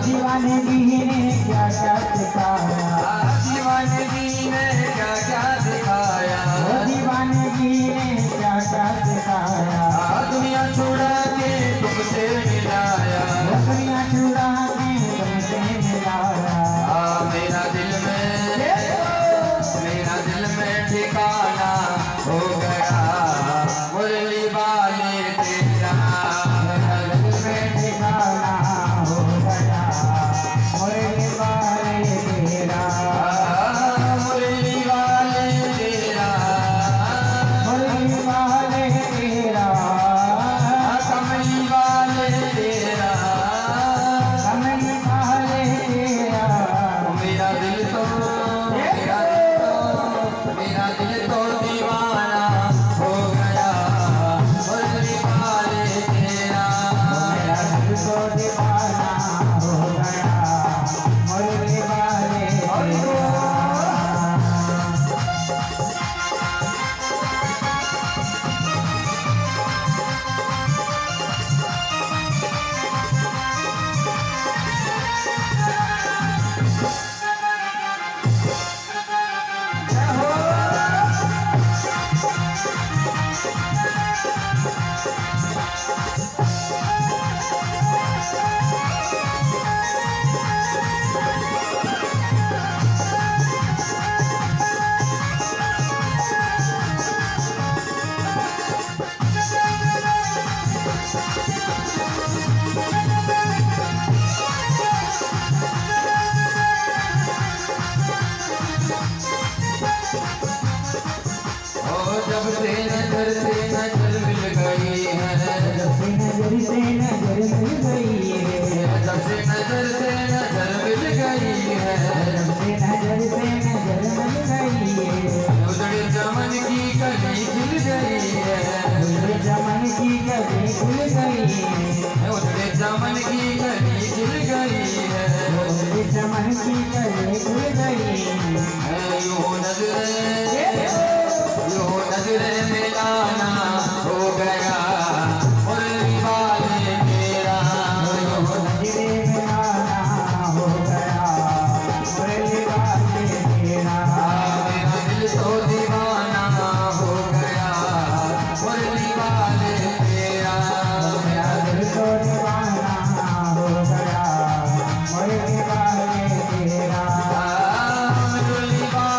दीवानगी ने क्या क्या सिखाया, दीवानगी ने क्या क्या दिखाया, दीवानगी ने क्या क्या सिखाया। दुनिया छुड़ा के तुमसे मिलाया, दुनिया छुड़ा के तुमसे मिलाया। मेरा दिल में ठिकाना हो गया मुरली वाले तेरा, मेरा दिल में ठिकाना हो गया मुरली वाले तेरा, मुरली वाले तेरा, मुरली वाले तेरा, कमली वाले तेरा, कमली वाले तेरा। मेरा दिल तो दीवाना हो गया मुरली वाले तेरा, मेरा दिल तो दीवाना हो गया मुरली वाले तेरा। जब से नजर मिल गई है, जब से नजर मिल गई है, जब से नजर मिल गई है, जब से नजर मिल गई है। उजड़े चमन की कली खिल गई है, उजड़े चमन की कली खुल गई है, उजड़े चमन की कली खिल गई है, उजड़े चमन की कली खुल गई है। यूं नजरे मिलाना हो गया मुरली वाले तेरा, नजरे मिलाना हो गया मुरली वाले तेरा। मेरा दिल तो दीवाना हो गया मुरली वाले तेरा, मेरा दिल तो दीवाना हो गया मुरली वाले तेरा। मुरली वाले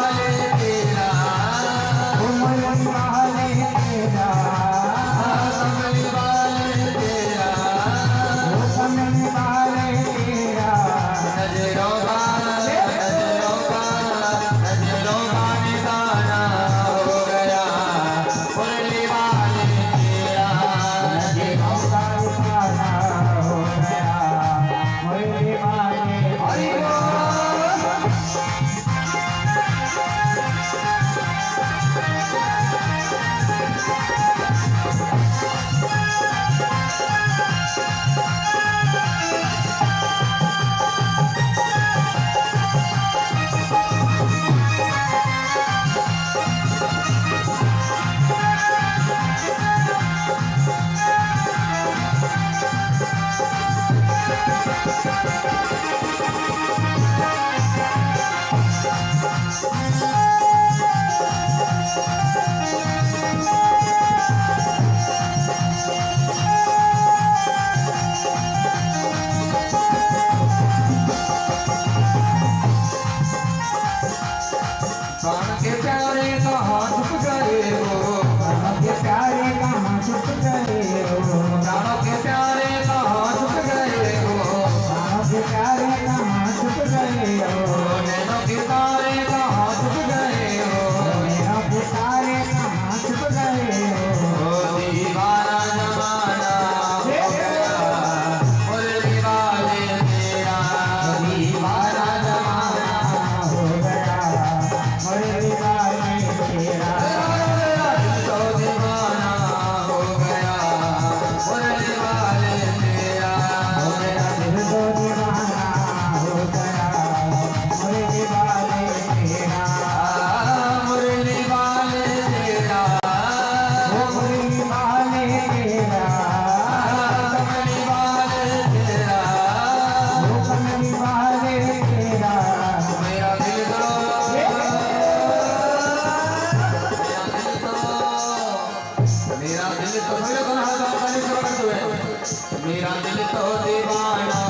मेरा दिल तो दीवाना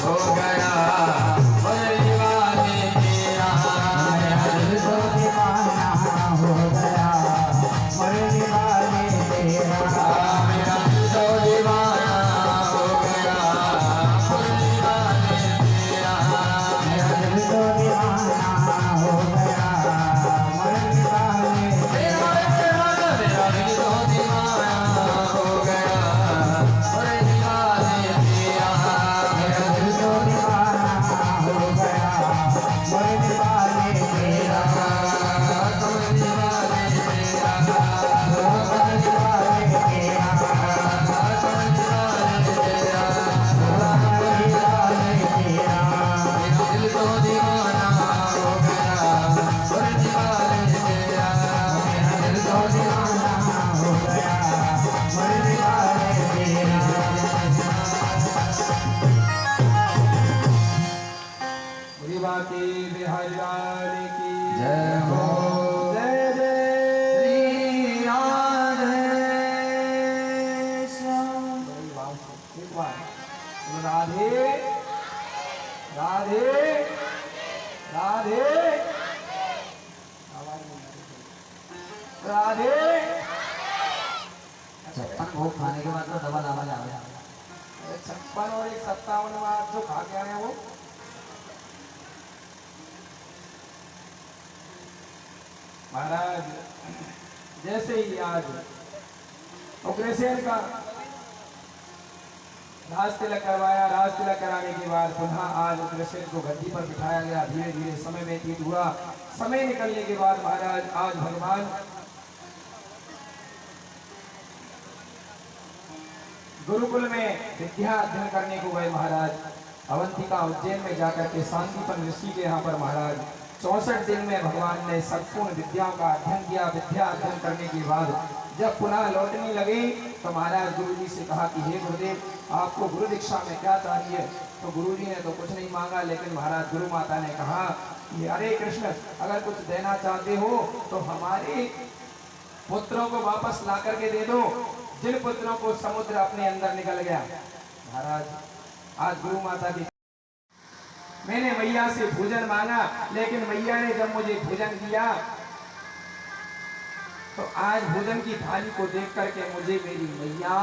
हो गया मुरली वाले तेरा। मेरा दिल तो दीवाना हो गया मुरली वाले तेरा। मेरा दिल तो दीवाना हो गया मुरली वाले तेरा। मेरा दिल तो दीवाना हो गया मुरली वाले तेरा। मेरा दिल तो दीवाना हो गया मुरली वाले तेरा। मेरा दिल तो दीवाना हो गया मुरली वाले तेरा। मुरली वाले तेरा। मुरली वाले तेरा। मुरली वाले तेरा। मेरा दिल तो दीवाना हो गया मुरली वाले तेरा। मेरा दिल तो दीवाना हो गया मुरली वाले तेरा। बुरी बाकी बिहारी लाल की जय हो। जय जय श्री राधे श्याम। बड़ी बात है। एक बार बोलो राधे राधे राधे आवाज नहीं आ रही। राधे 56 भोग खाने के बाद तो डबल आवाज आ गया। 56 और 57 में आप जो खा के आए हैं वो महाराज जैसे ही आज अग्रसेन का राज तिलक करवाया। राज तिलक कराने के बाद पुनः आज अग्रसेन को गद्दी पर बिठाया गया। धीरे धीरे समय व्यतीत हुआ। समय निकलने के बाद महाराज आज भगवान गुरुकुल में विद्या अध्ययन करने को गए। महाराज अवंतिका उज्जैन में जाकर के शांतिपन ऋषि के यहाँ पर महाराज 64 दिन में भगवान ने संपूर्ण विद्याओं का अध्ययन किया। विद्या अध्ययन करने के बाद जब पुनः लौटने लगे तो महाराज गुरु जी से कहा कि हे गुरुदेव आपको गुरु दीक्षा में क्या चाहिए। तो गुरु जी ने तो कुछ नहीं मांगा, लेकिन महाराज गुरु माता ने कहा कि अरे कृष्ण अगर कुछ देना चाहते हो तो हमारे पुत्रों को वापस ला करके दे दो, जिन पुत्रों को समुद्र अपने अंदर निकल गया। महाराज आज गुरु माता की मैंने मैया से भोजन मांगा, लेकिन मैया ने जब मुझे भोजन दिया तो आज भोजन की थाली को देख करके मुझे मेरी मैया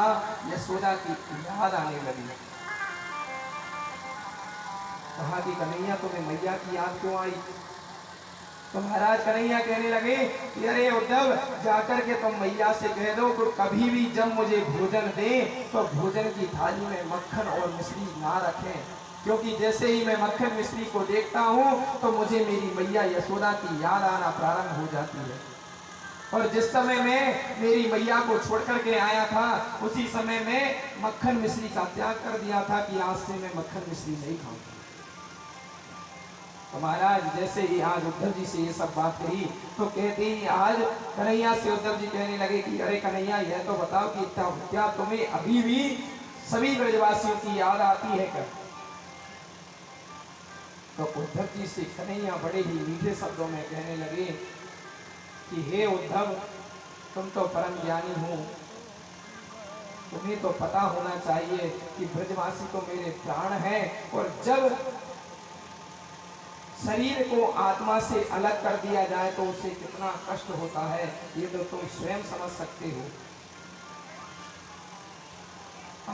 यशोदा की याद आने लगी। कहा कि कन्हैया तुम्हें मैया की याद क्यों आई। तो महाराज कन्हैया कहने लगे कि अरे उद्धव जाकर के तुम मैया से कह दो कि कभी भी जब मुझे भोजन दे तो भोजन की थाली में मक्खन और मिश्री ना रखें, क्योंकि जैसे ही मैं मक्खन मिश्री को देखता हूँ तो मुझे मेरी मैया यशोदा की याद आना प्रारंभ हो जाती है। और जिस समय में मेरी मैया को छोड़ करके आया था उसी समय में मक्खन मिश्री का त्याग कर दिया था कि आज से मैं मक्खन मिश्री नहीं खाऊंगा। तो महाराज जैसे ही आज उद्धव जी से ये सब बात कही तो कहते ही आज कन्हैया से उद्धव जी कहने लगे कि अरे कन्हैया यह तो बताओ कि क्या तुम्हें अभी भी सभी ब्रजवासियों की याद आती है क्या। तो उद्धव जी से कन्हैया बड़े ही मीठे शब्दों में कहने लगे कि हे उद्धव तुम तो परम ज्ञानी हो, तुम्हें तो पता होना चाहिए कि ब्रजवासी तो मेरे प्राण हैं और जब शरीर को आत्मा से अलग कर दिया जाए तो उसे कितना कष्ट होता है ये तो तुम स्वयं समझ सकते हो।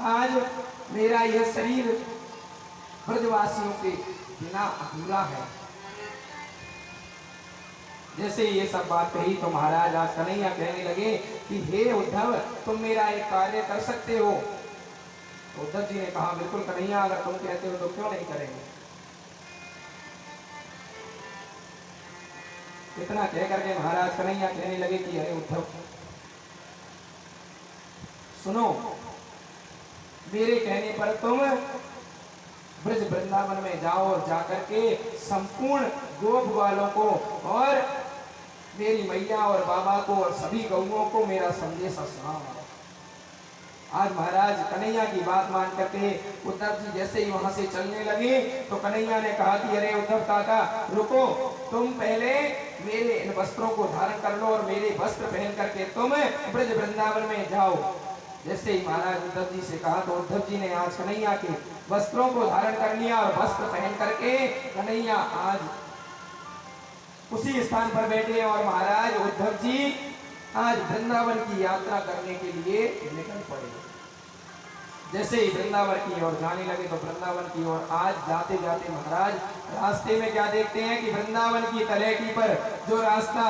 आज मेरा यह शरीर ब्रजवासियों के बिना अधूरा है। जैसे ये सब बात कही तो महाराज आज कन्हैया कहने लगे कि हे उद्धव तुम मेरा एक कार्य कर सकते हो। तो उद्धव जी ने कहा बिल्कुल कन्हैया अगर तुम कहते हो तो क्यों नहीं करेंगे। इतना कह करके महाराज कन्हैया कहने लगे कि अरे उद्धव सुनो, मेरे कहने पर तुम ब्रज वृंदावन में जाओ और जाकर के संपूर्ण गोप वालों को और मेरी मैया और बाबा को और सभी गौओं को मेरा संदेश सुनाओ। आज महाराज कन्हैया की बात मान करके उद्धव जी जैसे ही वहां से चलने लगे तो कन्हैया ने कहा कि अरे उद्धव काका रुको, तुम पहले मेरे इन वस्त्रों को धारण कर लो और मेरे वस्त्र पहन करके तुम ब्रज वृंदावन में जाओ। जैसे ही महाराज उद्धव जी से कहा तो उद्धव जी ने आज कन्हैया के वस्त्रों को धारण कर लिया और वस्त्र पहन करके कन्हैया आज उसी स्थान पर बैठे और महाराज उद्धव जी आज वृंदावन की यात्रा करने के लिए निकल पड़े। जैसे ही वृंदावन की ओर जाने लगे तो वृंदावन की ओर आज जाते जाते महाराज रास्ते में क्या देखते हैं कि वृंदावन की तलहटी पर जो रास्ता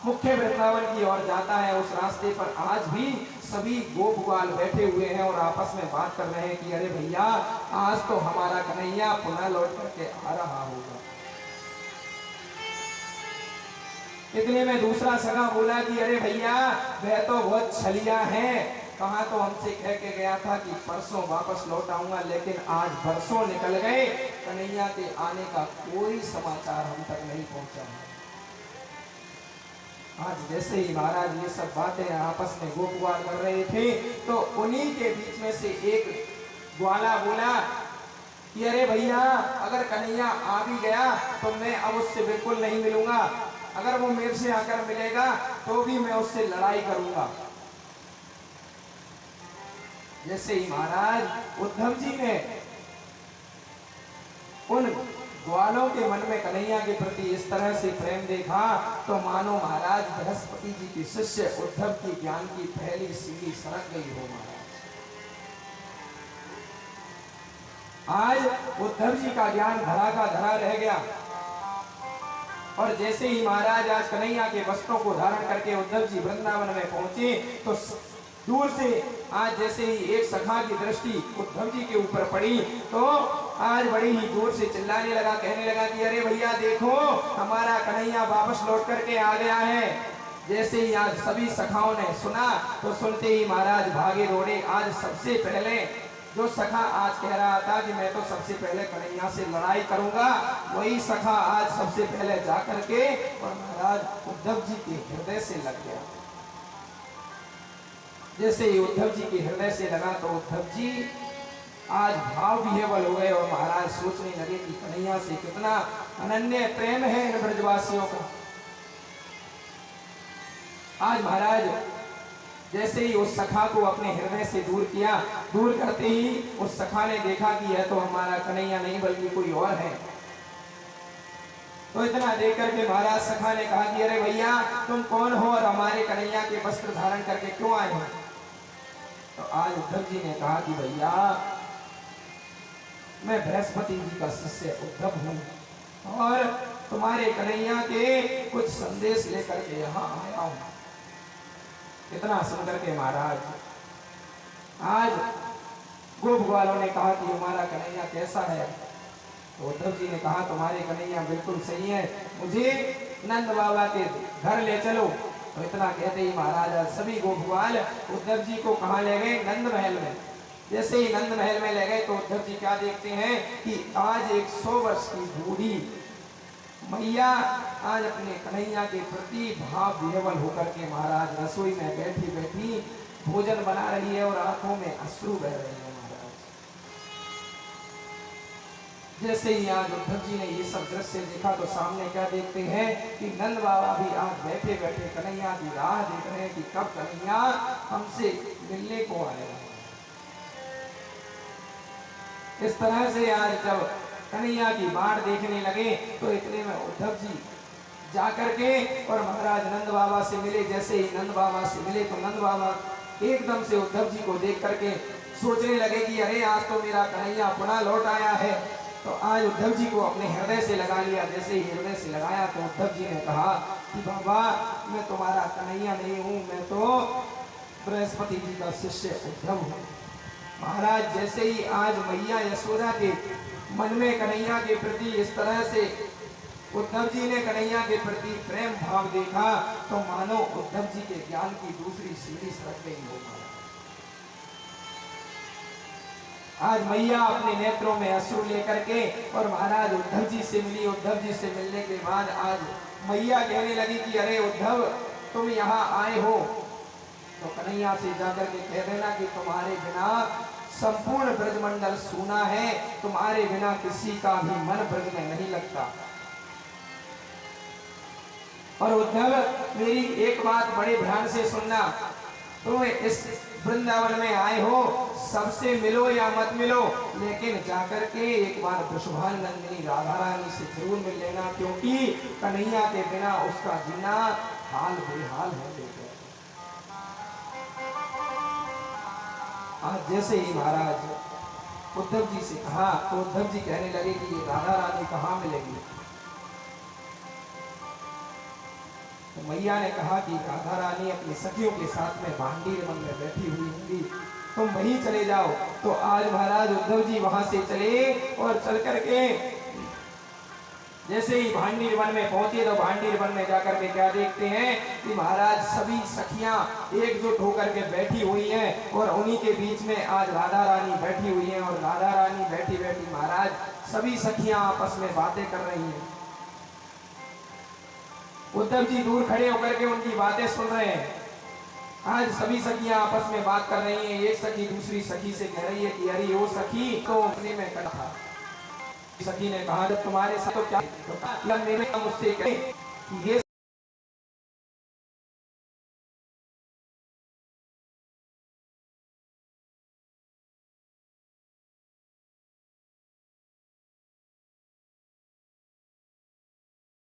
मुख्य वृंदावन की ओर जाता है उस रास्ते पर आज भी सभी गोप ग्वाल बैठे हुए हैं और आपस में बात कर रहे हैं कि अरे भैया आज तो हमारा कन्हैया पुनः लौट करके आ रहा होगा। इतने में दूसरा सगा बोला कि अरे भैया वह तो बहुत छलिया है, कहा तो हमसे कह के गया था कि परसों वापस लौट आऊंगा, लेकिन आज बरसों निकल गए, कन्हैया के आने का कोई समाचार हम तक नहीं पहुंचा। आज जैसे ही महाराज ये सब बातें आपस में गोप ग्वाल कर रहे थे तो उन्हीं के बीच में से एक ग्वाला बोला कि अरे भैया अगर कन्हैया आ भी गया तो मैं अब उससे बिल्कुल नहीं मिलूंगा, अगर वो मेरे से आकर मिलेगा तो भी मैं उससे लड़ाई करूंगा। जैसे ही महाराज उद्धव जी ने उन ग्वालों के मन में कन्हैया के प्रति इस तरह से प्रेम देखा तो मानो महाराज बृहस्पति जी के शिष्य उद्धव की ज्ञान की पहली सीढ़ी सरक गई हो। महाराज आज उद्धव जी का ज्ञान धरा का धरा रह गया और जैसे ही महाराज आज कन्हैया के वस्त्रों को धारण करके उद्धव जी वृंदावन में पहुंचे तो दूर से आज जैसे ही एक सखा की दृष्टि उद्धव जी के ऊपर पड़ी तो आज बड़ी ही जोर से चिल्लाने लगा, कहने लगा कि अरे भैया देखो हमारा कन्हैया वापस लौट करके आ गया है। जैसे ही आज सभी सखाओं ने सुना तो सुनते ही महाराज भागे दौड़े। आज सबसे पहले जो सखा आज कह रहा था कि मैं तो सबसे पहले कन्हैया से लड़ाई करूंगा, वही सखा आज सबसे पहले जाकर के और महाराज उद्धव जी के हृदय से लग गया। जैसे ही उद्धव जी के हृदय से लगा तो उद्धव जी आज भाव विह्वल हो गए और महाराज सोचने लगे कि कन्हैया से कितना अनन्य प्रेम है इन ब्रजवासियों का। आज महाराज जैसे ही उस सखा को अपने हृदय से दूर किया, दूर करते ही उस सखा ने देखा कि यह तो हमारा कन्हैया नहीं बल्कि कोई और है। तो इतना देख करके महाराज सखा ने कहा कि अरे भैया तुम कौन हो और हमारे कन्हैया के वस्त्र धारण करके क्यों आए हो? तो आज उद्धव जी ने कहा कि भैया मैं बृहस्पति जी का शिष्य उद्धव हूं और तुम्हारे कन्हैया के कुछ संदेश लेकर के यहाँ आया हूं। इतना सुनकर के महाराज आज गोप ग्वालों ने कहा कि हमारा कन्हैया कैसा है? तो उद्धव जी ने कहा तुम्हारे कन्हैया बिल्कुल सही है, मुझे नंद बाबा के घर ले चलो। तो इतना कहते ही महाराज सभी गोप ग्वाल उद्धव जी को कहाँ ले गए? नंद महल में। जैसे ही नंद महल में ले गए तो उद्धव जी क्या देखते हैं कि आज 100 वर्ष की बूढ़ी मैया आज अपने कन्हैया के प्रति भाव विह्वल होकर के महाराज रसोई में बैठी बैठी भोजन बना रही है और आंखों में अश्रु बह रहे हैं। जैसे ही आज उद्धव जी ने ये सब दृश्य देखा तो सामने क्या देखते हैं कि नंद बाबा भी आज बैठे बैठे कन्हैया की राह देख रहे हैं कि कब कन्हैया हमसे मिलने को आएगा। इस तरह से आज जब कन्हैया की बाट देखने लगे तो इतने में उद्धव जी जाकर के और महाराज नंद बाबा से मिले। जैसे ही नंद बाबा से मिले तो नंद बाबा एकदम से उद्धव जी को देख करके सोचने लगे कि अरे आज तो मेरा कन्हैया पुनः लौट आया है। तो आज उद्धव जी को अपने हृदय से लगा लिया। जैसे ही हृदय से लगाया तो उद्धव जी ने कहा कि बाबा मैं तुम्हारा कन्हैया नहीं हूँ, मैं तो बृहस्पति जी का शिष्य उद्धव हूँ। महाराज जैसे ही आज मैया यशोदा के मन में कन्हैया के प्रति इस तरह से उद्धव जी ने कन्हैया के प्रति प्रेम भाव देखा तो मानो उद्धव जी के ज्ञान की दूसरी सीढ़ी सरक गई होगा। आज मैया अपने नेत्रों में अश्रु लेकर के और महाराज उद्धव जी से मिली। उद्धव जी से मिलने के बाद आज मैया कहने लगी कि अरे उद्धव तुम यहाँ आए हो तो कन्हैया से जाकर के कह देना कि तुम्हारे बिना संपूर्ण ब्रजमंडल सूना है, तुम्हारे बिना किसी का भी मन ब्रज में नहीं लगता। और उद्धव मेरी एक बात बड़े ध्यान से सुनना, तुम इस वृंदावन में आए हो, सबसे मिलो या मत मिलो, लेकिन जाकर के एक बार वृषभान नंदिनी राधा रानी से जरूर मिल लेना, क्योंकि कन्हैया के बिना उसका जीना हाल बेहाल है। आज जैसे ही महाराज उद्धव जी से कहा तो उद्धव जी कहने लगे कि ये राधा रानी कहाँ मिलेगी। तो मैया ने कहा कि राधा रानी अपनी सखियों के साथ में भांडीर वन में बैठी हुई होंगी, तुम वहीं चले जाओ। तो आज महाराज उद्धव जी वहां से चले और चल करके जैसे ही भांडीर वन में पहुंचे तो भांडीर वन में जाकर के क्या देखते हैं कि महाराज सभी सखियां एकजुट होकर के बैठी हुई हैं और उन्हीं के बीच में आज राधा रानी बैठी हुई हैं। और राधा रानी बैठी बैठी महाराज सभी सखियां आपस में बातें कर रही हैं। उद्धव जी दूर खड़े होकर के उनकी बातें सुन रहे हैं। आज सभी सखियां आपस में बात कर रही हैं। एक सखी दूसरी सखी से कह रही है कि अरे वो सखी तो अपने में कहा था। सखी ने कहा जब तुम्हारे साथ तो क्या, तो मेरे मुझसे कहे कि ये